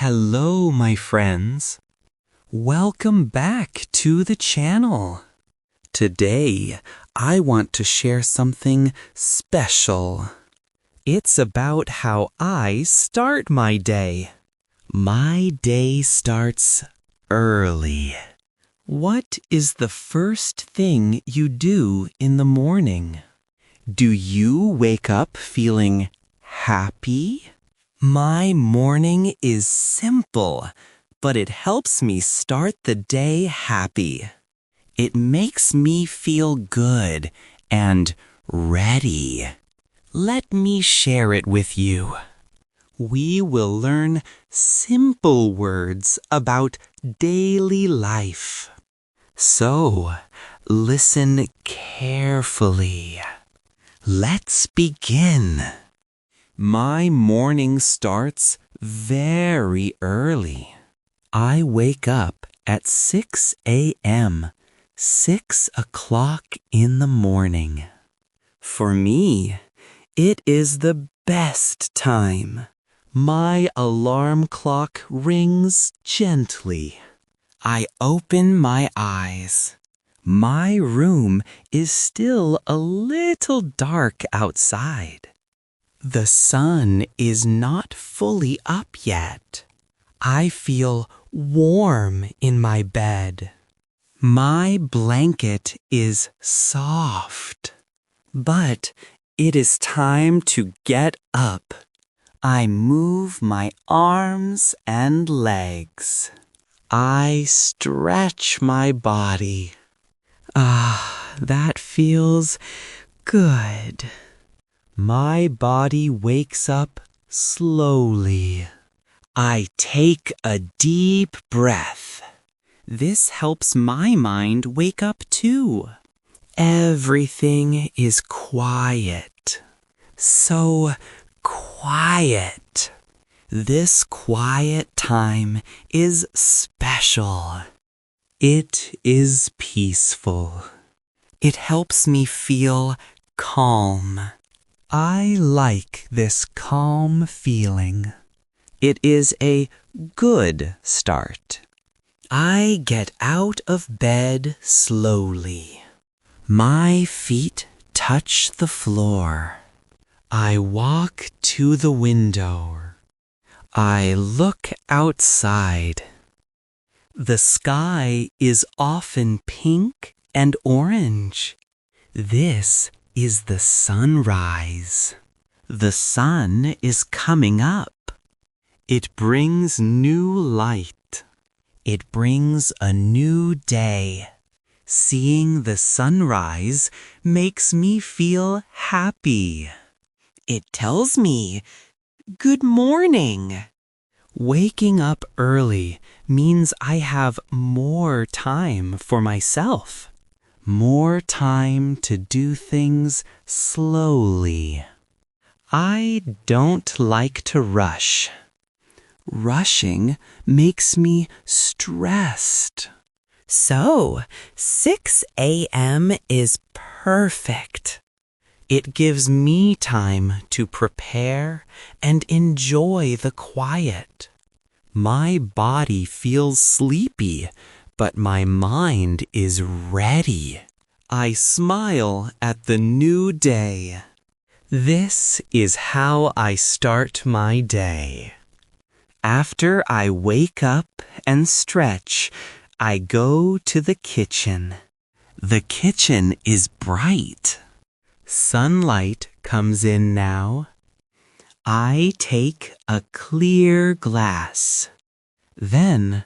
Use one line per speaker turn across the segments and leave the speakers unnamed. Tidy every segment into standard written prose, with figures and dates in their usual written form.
Hello, my friends. Welcome back to the channel. Today, I want to share something special. It's about how I start my day. My day starts early. What is the first thing you do in the morning? Do you wake up feeling happy? My morning is simple, but it helps me start the day happy. It makes me feel good and ready. Let me share it with you. We will learn simple words about daily life. So, listen carefully. Let's begin. My morning starts very early. I wake up at 6 a.m., 6 o'clock in the morning. For me, it is the best time. My alarm clock rings gently. I open my eyes. My room is still a little dark outside. The sun is not fully up yet. I feel warm in my bed. My blanket is soft. But it is time to get up. I move my arms and legs. I stretch my body. That feels good. My body wakes up slowly. I take a deep breath. This helps my mind wake up too. Everything is quiet. So quiet. This quiet time is special. It is peaceful. It helps me feel calm. I like this calm feeling. It is a good start. I get out of bed slowly. My feet touch the floor. I walk to the window. I look outside. The sky is often pink and orange. This is the sunrise. The sun is coming up. It brings new light. It brings a new day. Seeing the sunrise makes me feel happy. It tells me, "Good morning." Waking up early means I have more time for myself. More time to do things slowly. I don't like to rush. Rushing makes me stressed. So, 6 a.m. is perfect. It gives me time to prepare and enjoy the quiet. My body feels sleepy, but my mind is ready. I smile at the new day. This is how I start my day. After I wake up and stretch, I go to the kitchen. The kitchen is bright. Sunlight comes in now. I take a clear glass. Then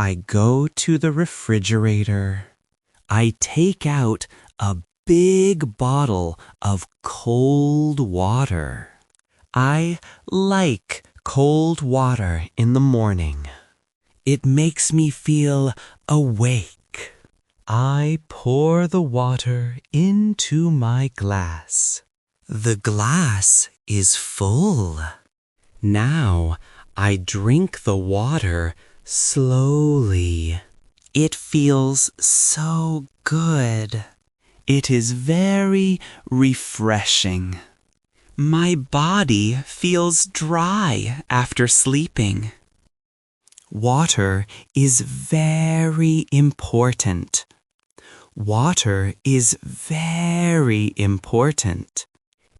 I go to the refrigerator. I take out a big bottle of cold water. I like cold water in the morning. It makes me feel awake. I pour the water into my glass. The glass is full. Now I drink the water slowly. It feels so good. It is very refreshing. My body feels dry after sleeping. Water is very important. Water is very important.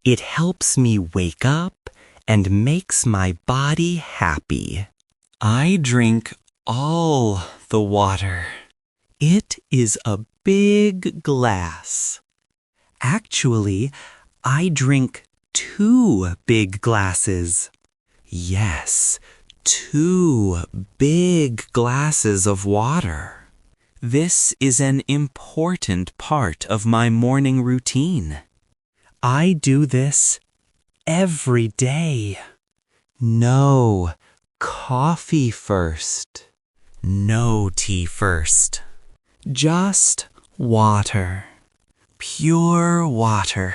It helps me wake up and makes my body happy. I drink all the water. It is a big glass. Actually, I drink 2 big glasses. Yes, 2 big glasses of water. This is an important part of my morning routine. I do this every day. No, coffee first. No tea first. Just water. Pure water.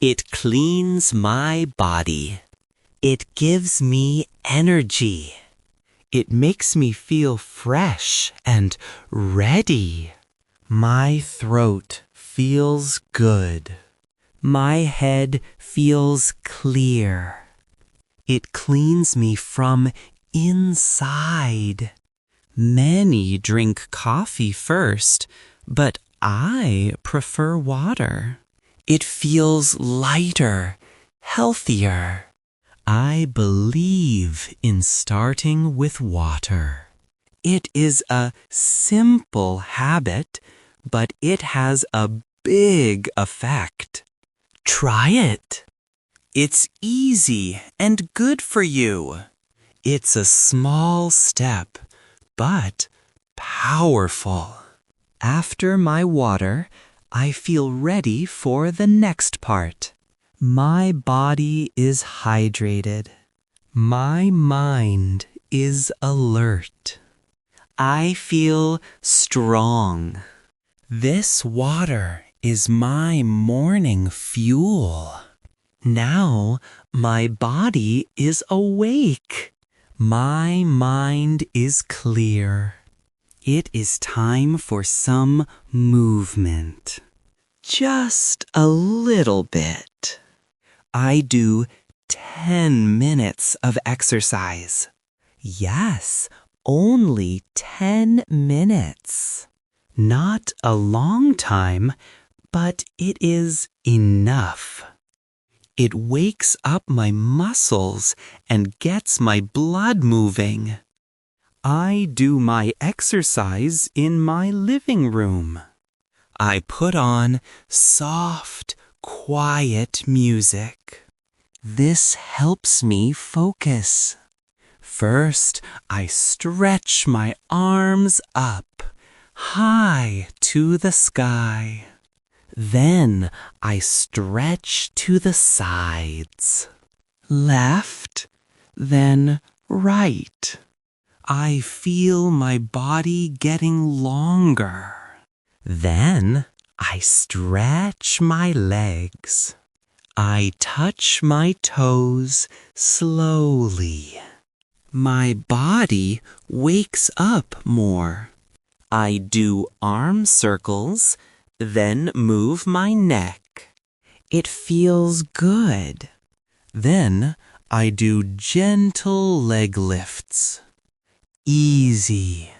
It cleans my body. It gives me energy. It makes me feel fresh and ready. My throat feels good. My head feels clear. It cleans me from inside. Many drink coffee first, but I prefer water. It feels lighter, healthier. I believe in starting with water. It is a simple habit, but it has a big effect. Try it. It's easy and good for you. It's a small step, but powerful. After my water, I feel ready for the next part. My body is hydrated. My mind is alert. I feel strong. This water is my morning fuel. Now my body is awake. My mind is clear. It is time for some movement. Just a little bit. I do 10 minutes of exercise. Yes, only 10 minutes. Not a long time, but it is enough. It wakes up my muscles and gets my blood moving. I do my exercise in my living room. I put on soft, quiet music. This helps me focus. First, I stretch my arms up, high to the sky. Then I stretch to the sides. Left, then right. I feel my body getting longer. Then I stretch my legs. I touch my toes slowly. My body wakes up more. I do arm circles, then move my neck. It feels good. Then I do gentle leg lifts. Easy,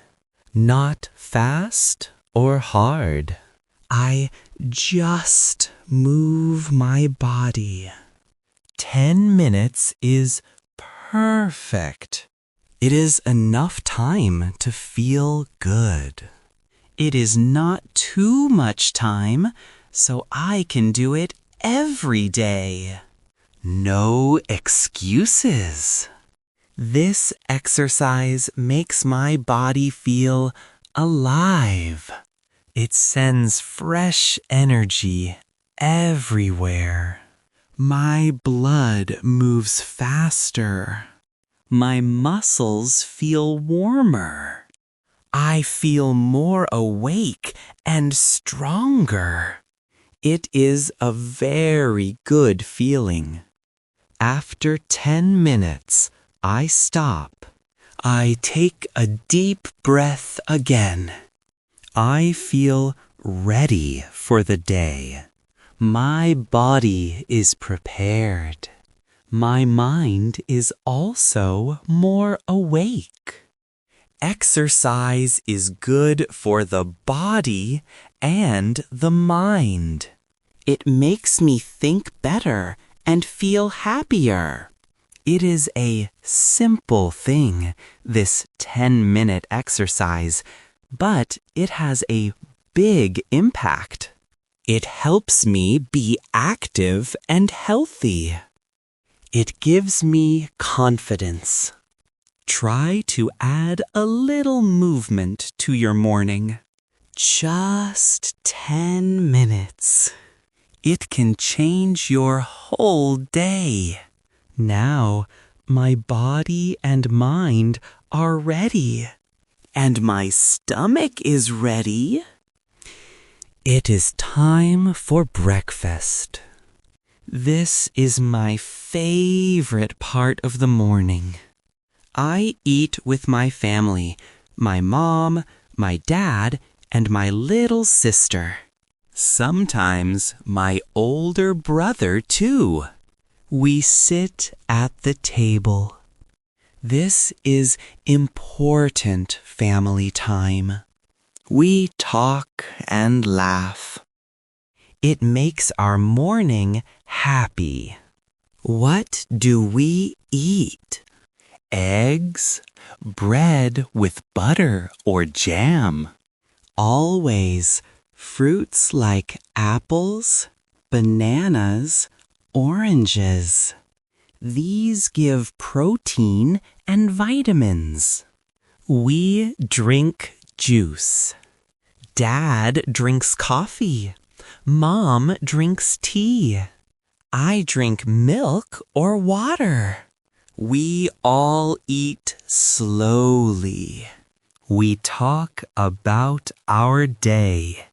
not fast or hard. I just move my body. 10 minutes is perfect. It is enough time to feel good. It is not too much time, so I can do it every day. No excuses. This exercise makes my body feel alive. It sends fresh energy everywhere. My blood moves faster. My muscles feel warmer. I feel more awake and stronger. It is a very good feeling. After 10 minutes, I stop. I take a deep breath again. I feel ready for the day. My body is prepared. My mind is also more awake. Exercise is good for the body and the mind. It makes me think better and feel happier. It is a simple thing, this 10-minute exercise, but it has a big impact. It helps me be active and healthy. It gives me confidence. Try to add a little movement to your morning. Just 10 minutes. It can change your whole day. Now, my body and mind are ready. And my stomach is ready. It is time for breakfast. This is my favorite part of the morning. I eat with my family, my mom, my dad, and my little sister. Sometimes my older brother too. We sit at the table. This is important family time. We talk and laugh. It makes our morning happy. What do we eat? Eggs, bread with butter or jam. Always fruits like apples, bananas, oranges. These give protein and vitamins. We drink juice. Dad drinks coffee. Mom drinks tea. I drink milk or water. We all eat slowly. We talk about our day.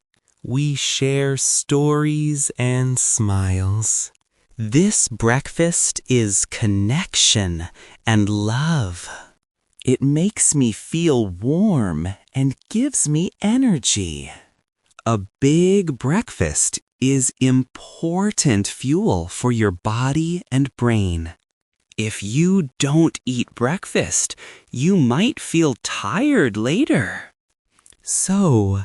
We share stories and smiles. This breakfast is connection and love. It makes me feel warm and gives me energy. A big breakfast is important fuel for your body and brain. If you don't eat breakfast, you might feel tired later. So,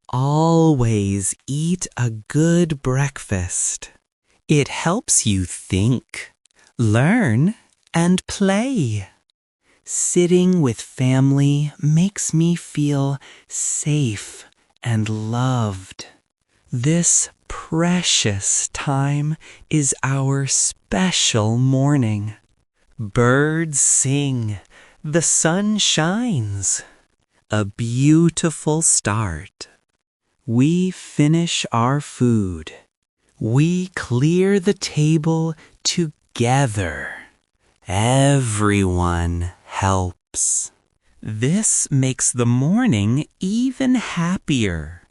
always eat a good breakfast. It helps you think, learn, and play. Sitting with family makes me feel safe and loved. This precious time is our special morning. Birds sing, the sun shines. A beautiful start. We finish our food. We clear the table together. Everyone helps. This makes the morning even happier.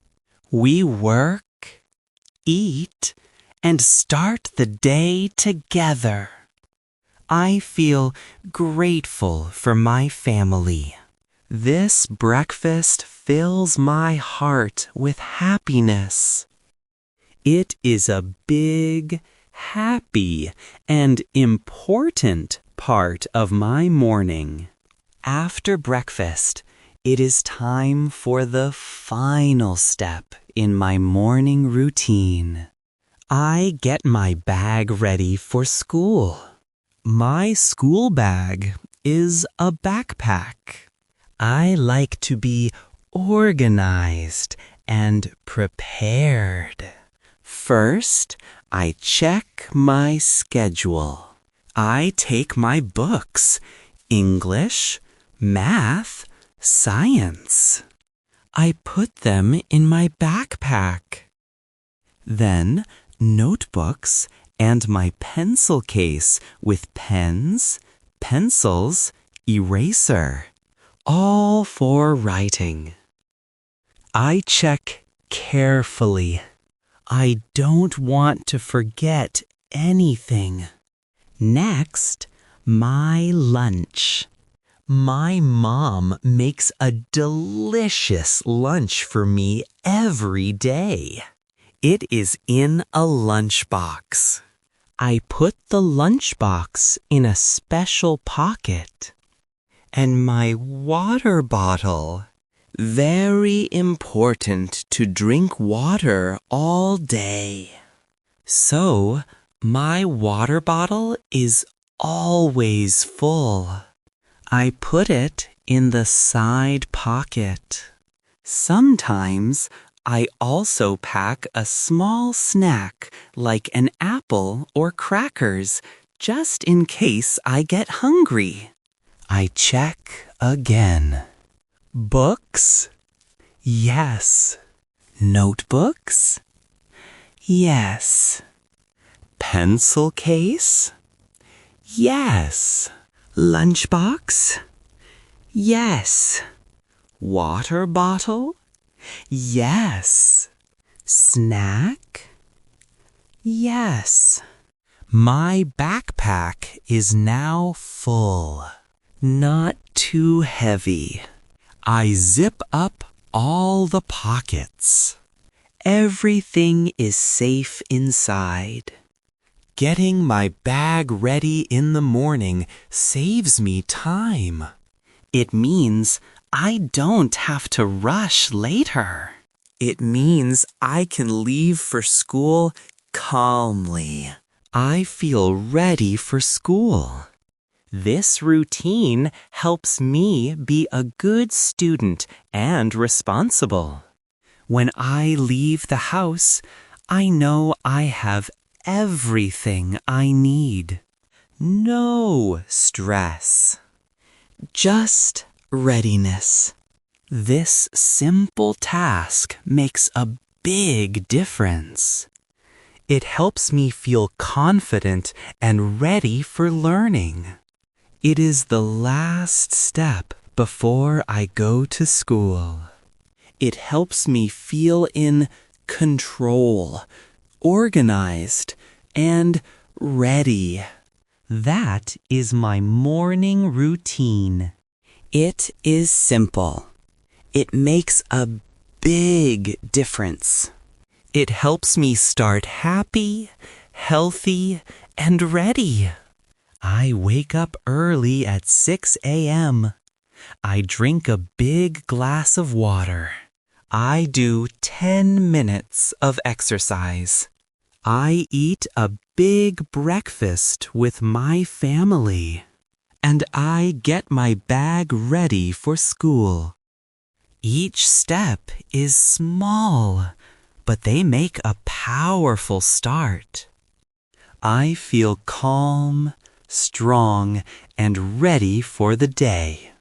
We work, eat, and start the day together. I feel grateful for my family. This breakfast fills my heart with happiness. It is a big, happy, and important part of my morning. After breakfast, it is time for the final step in my morning routine. I get my bag ready for school. My school bag is a backpack. I like to be organized and prepared. First, I check my schedule. I take my books, English, math, science. I put them in my backpack. Then, notebooks and my pencil case with pens, pencils, eraser, all for writing. I check carefully. I don't want to forget anything. Next, my lunch. My mom makes a delicious lunch for me every day. It is in a lunchbox. I put the lunchbox in a special pocket. And my water bottle. Very important to drink water all day. So, my water bottle is always full. I put it in the side pocket. Sometimes I also pack a small snack like an apple or crackers just in case I get hungry. I check again. Books? Yes. Notebooks? Yes. Pencil case? Yes. Lunchbox? Yes. Water bottle? Yes. Snack? Yes. My backpack is now full. Not too heavy. I zip up all the pockets. Everything is safe inside. Getting my bag ready in the morning saves me time. It means I don't have to rush later. It means I can leave for school calmly. I feel ready for school. This routine helps me be a good student and responsible. When I leave the house, I know I have everything I need. No stress. Just readiness. This simple task makes a big difference. It helps me feel confident and ready for learning. It is the last step before I go to school. It helps me feel in control, organized, and ready. That is my morning routine. It is simple. It makes a big difference. It helps me start happy, healthy, and ready. I wake up early at 6 a.m. I drink a big glass of water. I do 10 minutes of exercise. I eat a big breakfast with my family. And I get my bag ready for school. Each step is small, but they make a powerful start. I feel calm, strong, and ready for the day.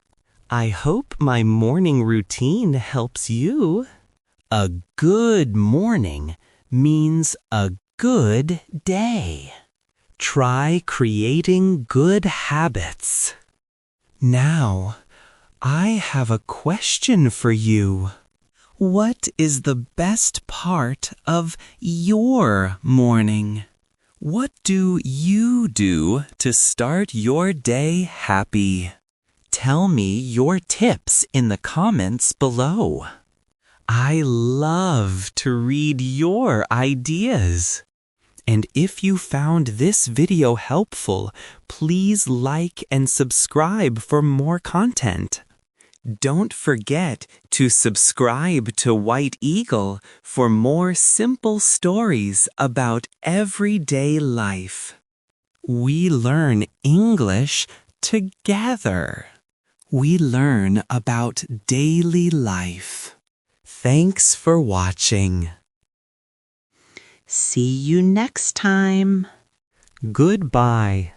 I hope my morning routine helps you. A good morning means a good day. Try creating good habits. Now, I have a question for you. What is the best part of your morning? What do you do to start your day happy? Tell me your tips in the comments below. I love to read your ideas. And if you found this video helpful, please like and subscribe for more content. Don't forget to subscribe to White Eagle for more simple stories about everyday life. We learn English together. We learn about daily life. Thanks for watching. See you next time. Goodbye.